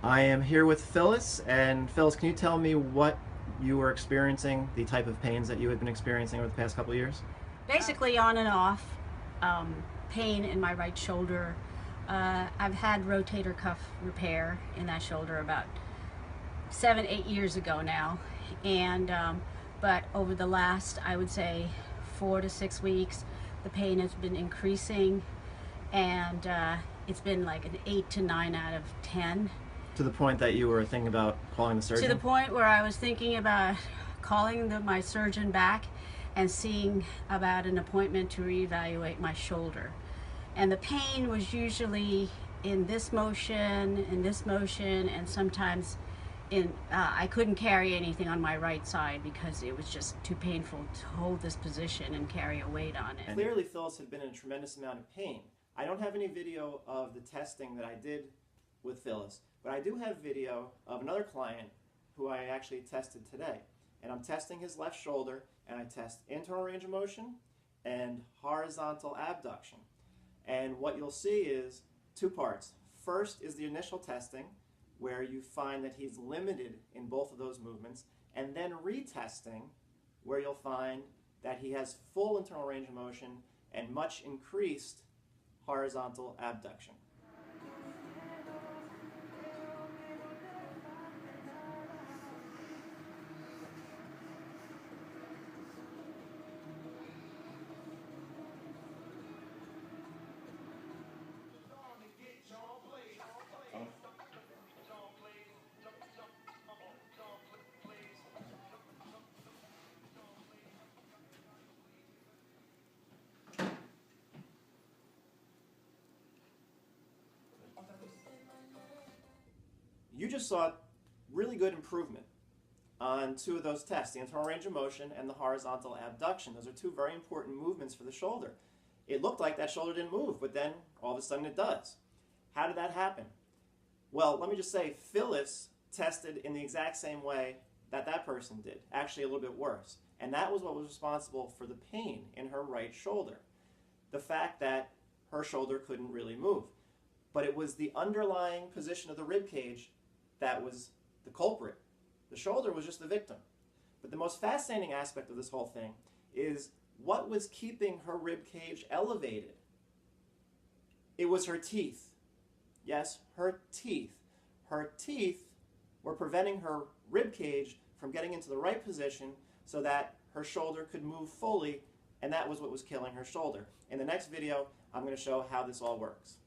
I am here with Phyllis, and Phyllis, can you tell me what you were experiencing, the type of pains that you had been experiencing over the past couple of years? Basically on and off, pain in my right shoulder. I've had rotator cuff repair in that shoulder about 7, 8 years ago now, and but over the last, I would say, 4 to 6 weeks, the pain has been increasing, and it's been like an 8 to 9 out of 10, To the point that you were thinking about calling the to the surgeon? point where I was thinking about calling my surgeon back and seeing about an appointment to reevaluate my shoulder. And the pain was usually in this motion, and sometimes I couldn't carry anything on my right side because it was just too painful to hold this position and carry a weight on it. Clearly, Phyllis had been in a tremendous amount of pain. I don't have any video of the testing that I did with Phyllis, but I do have video of another client who I actually tested today. And I'm testing his left shoulder, and I test internal range of motion and horizontal abduction. And what you'll see is two parts. First is the initial testing, where you find that he's limited in both of those movements, and then retesting, where you'll find that he has full internal range of motion and much increased horizontal abduction. You just saw really good improvement on two of those tests, the internal range of motion and the horizontal abduction. Those are two very important movements for the shoulder. It looked like that shoulder didn't move, but then all of a sudden it does. How did that happen? Well, let me just say, Phyllis tested in the exact same way that that person did, actually a little bit worse. And that was what was responsible for the pain in her right shoulder. The fact that her shoulder couldn't really move. But it was the underlying position of the rib cage that was the culprit. The shoulder was just the victim. But the most fascinating aspect of this whole thing is what was keeping her rib cage elevated. It was her teeth. Yes, her teeth. Her teeth were preventing her rib cage from getting into the right position so that her shoulder could move fully, and that was what was killing her shoulder. In the next video, I'm going to show how this all works.